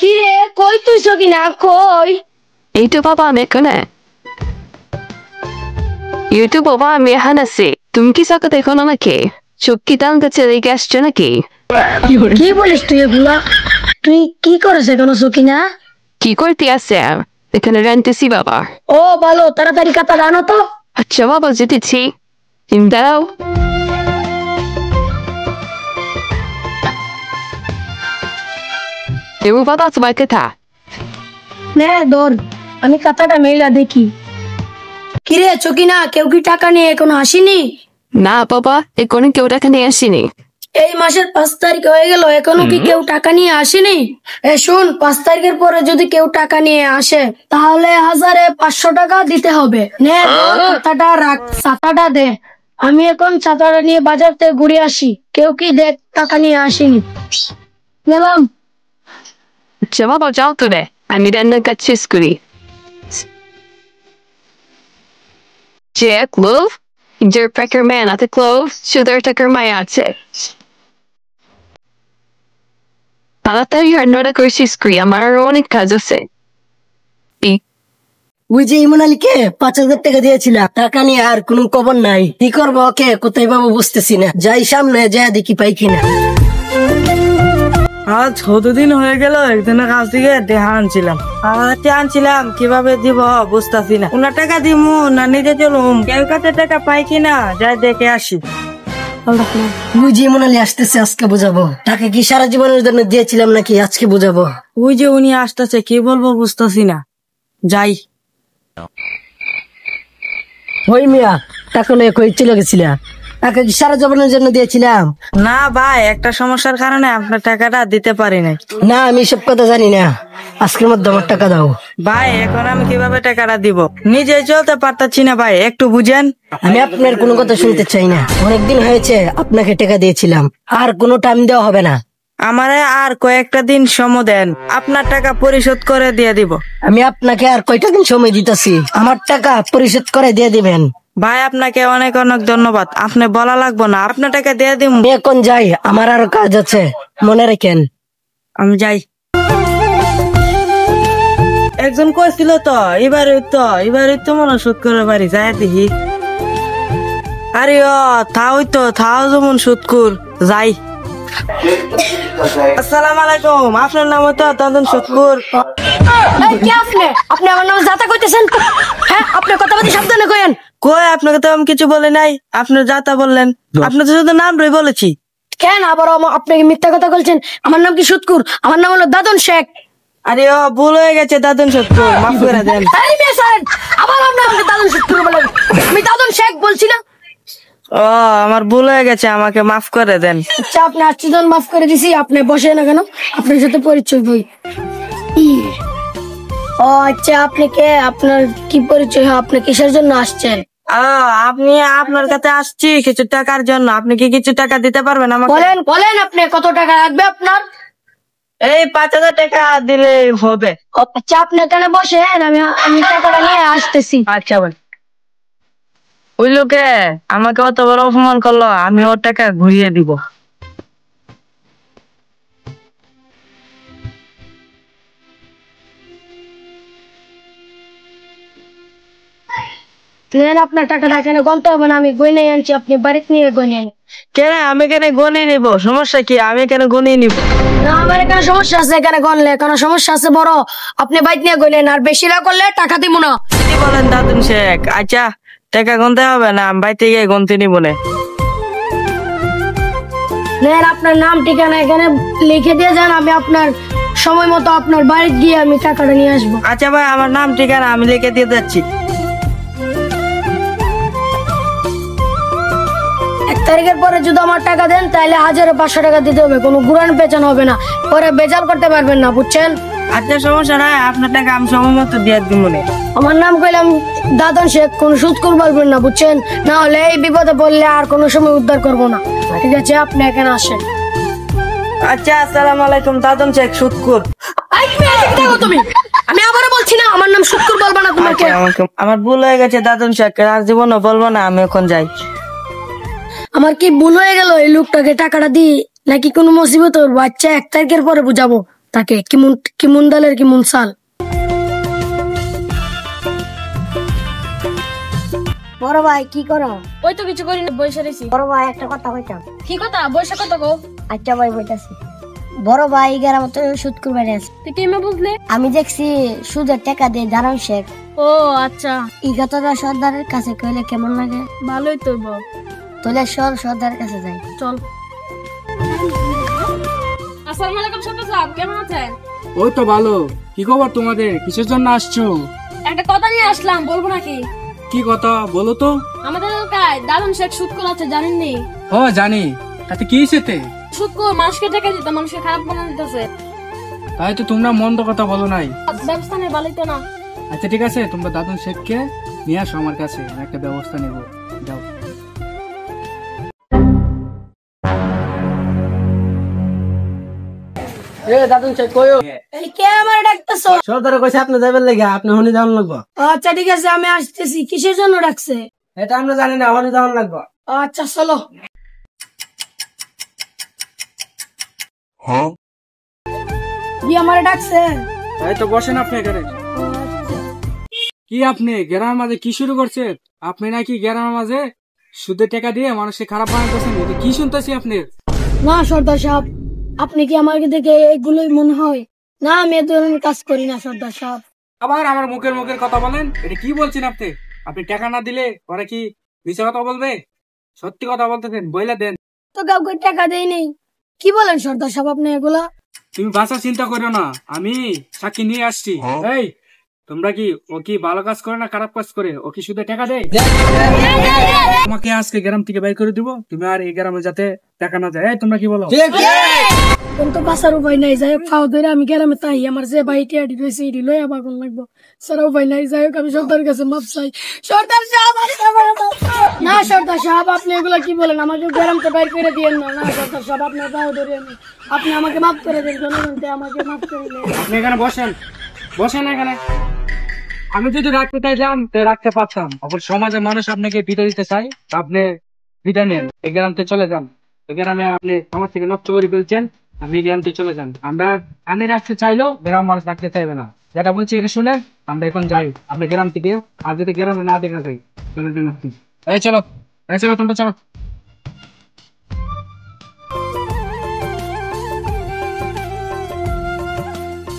কি রে, কই তুই সকিনা কই? এই তো বাবা আমি এখানে। এই তো বাবা আমি এখানে আছি। তুমি কি চাকা দেখো না নাকি? চোখ কি টান কাছে রেখে আসছো নাকি? কি বলিস তুই এগুলা? তুই কি করেছে কেন সকিনা? কি করতে আছে? এখানে রানতেছি বাবা। ও ভালো, তাড়াতাড়ি কাতা আনো তো। আচ্ছা বাবা যেতেছি, তুমি দাঁড়াও। দেবো বাবা তোমার কথা। নে ধর, আমি কাতাটা মেলা দেখি। কিরে চকিনা, কেউ কি টাকা নিয়ে এখনো আসেনি? না বাবা এখনো কেউ টাকা নিয়ে আসেনি। এই মাসের 5 তারিখ হয়ে গেল, এখনো কি কেউ টাকা নিয়ে আসেনি? শুন, 5 তারিখের পরে যদি কেউ টাকা নিয়ে আসে তাহলে 1500 টাকা দিতে হবে। নে ছাতাটা রাখ, ছাতাটা দে। আমি এখন ছাতাটা নিয়ে বাজার থেকে ঘুরে আসি, কেউ কি দেখ টাকা নিয়ে আসেনি। গেলাম। আচ্ছা বাবা যাও তো রে, আমি রান্নার কাজ শেষ করি। Jack, Love, der Packer Man at the Clove, Sugar Tucker my আছে। তাড়াতাড়ি রান্নাটা করে শেষ করি, আমার আরো অনেক কাজ আছে। ওই যে ইমন আলীকে 5000 টাকা দিয়েছিলাম, টাকা নিয়ে আর কোনো খবর নাই। কি করবো ওকে, কোথায় পাবো বুঝতেছি না। যাই সামনে যাই দেখি পাই কিনা। আজ কতদিন হয়ে গেল একজনের কাছ থেকে টেহা আনছিলাম। আনছিলাম কিভাবে দিব বুঝতেছি না। ওনার টাকা দিমু না নিজে চলুম, কেউ কাছে টাকা পাই কিনা যাই দেখে আসি। ওই যে ইমন আলী আসতেছে, আজকে বুঝাবো। টাকা কি সারা জীবনের জন্য দিয়েছিলাম নাকি আজকে বুঝাবো। ওই যে উনি আসতেছে, কি বলবো বুঝতেছি না। যাই। ওই মিয়া, টাকা নিয়ে কই চলে গেছিলা? টাকা কি সারা জীবনের জন্য দিয়েছিলাম? না ভাই, একটা সমস্যার কারণে আপনার টাকাটা দিতে পারি নাই। না আমি সব কথা জানি না, আজকের মধ্যে আমার টাকা দাও। ভাই এখন আমি কিভাবে টাকাটা দিব? নিজে চলতে পারতাছি না ভাই, একটু বুঝেন। আমি আপনার কোনো কথা শুনতে চাই না। অনেকদিন হয়েছে আপনাকে টাকা দিয়েছিলাম, আর কোনো টাইম দেওয়া হবে না। আমারে আর কয়েকটা দিন সময় দেন, আপনার টাকা পরিশোধ করে দিয়ে দিব। আমি আপনাকে আর কয়টা দিন সময় দিতেছি, আমার টাকা পরিশোধ করে দিয়ে দিবেন। ভাই আপনাকে অনেক অনেক ধন্যবাদ, আপনি বলা লাগবো না, আপনার টাকা দিয়ে দিব। আমি এখন যাই, আমার আরো কাজ আছে, মনে রাখেন। আমি যাই। একজন কইছিল তো এবারে তো মনে সুদ করে বাড়ি যাই দেখি। আরে ও থাও যেমন সুদকুর যাই। আসসালামু আলাইকুম, আপনার নাম তো তন্দন সুদকুর। কে আপনি? আপনি আমার নাম যাতা কইতেছেন? হ্যাঁ, আপনি কথা বলতে সাবধানে কইেন। কই আপনাকে তো আমি কিছু বলি নাই, আপনি যাতা বললেন। আপনি তো শুধু নাম রই বলেছি। কেন আবার আপনাকে মিথ্যা কথা বলছেন? আমার নাম কি সুৎকুর? আমার নাম হলো দাদন শেখ। আরে ও ভুল হয়ে গেছে দাদন সুদকুর, মাফ করে দেন। আবার আপনার দাদন সুৎকুর বলেন? আমি দাদন শেখ বলছি না? ও আমার ভুল হয়ে গেছে, আমাকে মাফ করে দেন। আচ্ছা আপনি আশ্চর্য মাফ করে দিছি, আপনি বসে না কেন? আপনার সাথে পরিচয় বই। ও আচ্ছা, আপনি কে? আপনার কি পরিচয় হয়? আপনি কিসের জন্য আসছেন? আপনি আপনার কাছে আসছি কিছু টাকার জন্য, আপনি কি কিছু টাকা দিতে পারবেন আমাকে? বলেন আপনি কত টাকা লাগবে আপনার? এই 5000 টাকা দিলে হবে। আচ্ছা আপনি এখানে বসেন, আমি টাকাটা নিয়ে আসতেছি। আচ্ছা বল। ওই লোকে আমাকে অত বড় অপমান করলো, আমি ওর টাকা ঘুরিয়ে দিব। আপনার টাকাটা এখানে গনতে হবে না, আমি গয়নে আনছি, আপনি বাড়িতে নিয়ে গয়নে আন। কেন আমি কেন গনিয়ে নিব? সমস্যা কি? আমি কেন গনিয়ে নিব? না আমার এখানে সমস্যা আছে, এখানে গনলে কোনো সমস্যা আছে বড়? আপনি বাইক নিয়ে গইলেন, আর বেশি না করলে টাকা দিব না। কি বলেন দাদুন শেখ? আচ্ছা টাকা গুনতে হবে না, আমি বাইতে গিয়ে গুনতে নিব না। আপনার নাম ঠিকানা এখানে লিখে দিয়ে যান, আমি আপনার সময় মতো আপনার বাড়িতে গিয়ে আমি টাকাটা নিয়ে আসবো। আচ্ছা ভাই, আমার নাম ঠিকানা আমি লিখে দিয়ে যাচ্ছি। 1 তারিখের পরে যদি আমার টাকা দেন তাহলে 1500 টাকা দিতে হবে, কোনো ঘুরান পেঁচানো হবে না, পরে বেজাল করতে পারবেন না, বুঝছেন? আচ্ছা সমস্যা নাই, আপনার টাকা আমি সময় মতো দিয়ে দিব না। আমার নাম কইলাম দাদন শেখ, কোন সুদ করে বলবেন না, বুঝছেন? না হলে এই বিপদে পড়লে আর কোনো সময় উদ্ধার করবো না। ঠিক আছে, আপনি এখানে আসেন। আচ্ছা আসসালামু আলাইকুম দাদন শেখ সুদকুর। তুমি, আমি আবারও বলছি না আমার নাম সুদকুর বলবা না তোমাকে। আমার ভুল হয়ে গেছে দাদন শেখ, আর জীবনও বলবো না, আমি এখন যাই। আমার কি ভুল হয়ে গেল এই লোকটাকে টাকাটা দিই, নাকি কোনো মুসিবত ওর? বাচ্চা 1 তারিখের পরে বুঝাবো। থাকে কিমুন কিমুন ডালের কিমুন চাল। বড় ভাই কি করো? ওই তো কিছু করি না, বসে রয়েছি। বড় ভাই একটা কথা কইতাম। কি কথা? বসে কথা কো। আচ্ছা ভাই বইতাছি। বড় ভাই গ্রামে তো সুদ করবারে আছে। তুই কেমনে বুঝলে? আমি দেখছি সুদের টাকা দিয়ে দাঁড়ান শেখ। ও আচ্ছা, এই কথাটা সর্দারের কাছে কইলে কেমন লাগে? ভালোই তো বল। তোলে সর্দারের কাছে যাই। চল। আসসালামু আলাইকুম সর্দার সাহেব, কেমন আছেন? ওই তো ভালো। কি খবর তোমাদের? কিসের জন্য আসছো? একটা কথা নিয়ে আসলাম, বলবো নাকি? কি কথা বলো তো? আমাদের এলাকায় দারুণ শেখ সুদ আছে, জানেননি? ও জানি, তাতে কি হয়েছে? সুদ মানুষকে টাকা দিতে, মানুষকে খারাপ বানানো দিতেছে। তাই তো তোমরা মন্দ কথা বলো নাই। ব্যবস্থা নেই, ভালোই তো না। আচ্ছা ঠিক আছে, তোমরা দাদুন শেখকে নিয়ে আসো আমার কাছে, আমি একটা ব্যবস্থা নেবো। যাও। দাদুন শেখ কইও। এই কে আমার ডাকতেছো? সর্দারে কইছে আপনি যাবেন লাগে, আপনি হনি যাওয়ান লাগবো। আচ্ছা ঠিক আছে, আমি আসতেছি। কিসের জন্য ডাকছে? এটা আমরা জানি না, হনি যাওয়ান লাগবো। আচ্ছা চলো। জি আমার ডাকছে। তাই তো বসেন আপনি এখানে। কি আপনি গ্রামের মাঝে কি শুরু করছেন? আপনি নাকি গ্রামের মাঝে সুদের টাকা দিয়ে মানুষকে খারাপ বানাইতেছেন, এটা কি শুনতেছি আপনি? না সর্দার সাহেব, আপনি কি আমাকে দেখে এগুলোই মনে হয়? না, আমি এ ধরনের কাজ করি না সর্দার সাহেব। আবার আমার মুখের মুখের কথা বলেন, এটা কি বলছেন আপনি? আপনি টাকা না দিলে ওরা কি মিছে কথা বলবে? সত্যি কথা বলতেছেন, বইলা দেন। তো কাউকে টাকা দেই নেই। কি বলেন সর্দার সাহেব আপনি এগুলা? তুমি ভাষা চিন্তা করো না, আমি সাক্ষী নিয়ে আসছি। এই তোমরা কি, ও কি ভালো কাজ করে না খারাপ কাজ করে? ও কি শুধু টাকা দেয়? তোমাকে আজকে গ্রাম থেকে বের করে দিব, তুমি আর এই গ্রামে যাতে টাকা না যায়। এই তোমরা কি বলো? কিন্তু বাঁচার উপায় নাই, যাই হোক খাও ধরে আমি গ্রামে তাই আমার যে বাড়িটি আডি রয়েছে এটি লই আবার কোন লাগবো। সারা উপায় নাই, যাই হোক আমি সর্দার কাছে মাপ চাই। সর্দার সাহেব না, সর্দার সাহেব আপনি এগুলা কি বলেন? আমাকে গ্রাম তো বাইর করে দিয়েন না। না সর্দার সাহেব, আপনার পাও ধরে আপনি আমাকে মাফ করে দেন, জনগণকে আমাকে মাফ করে দেন। আপনি এখানে বসেন, বসেন এখানে। আমি যদি রাখতে চাইলাম তো রাখতে পারতাম, অপর সমাজের মানুষ আপনাকে বিদায় দিতে চাই, তা আপনি বিদায় নেন, এই গ্রাম থেকে চলে যান। এই গ্রামে আপনি সমাজ থেকে নষ্ট করে ফেলছেন, আপনি এই গ্রাম থেকে চলে যান। আমি রাখতে চাইলেও গ্রাম মানুষ রাখতে চাইবে না। যেটা বলছি এটা শুনে আমরা এখন যাই, আপনি গ্রাম থেকে। আর যদি গ্রামে না দেখা যাই চলে যান আপনি। এই চলো, এই চলো, তোমরা চলো।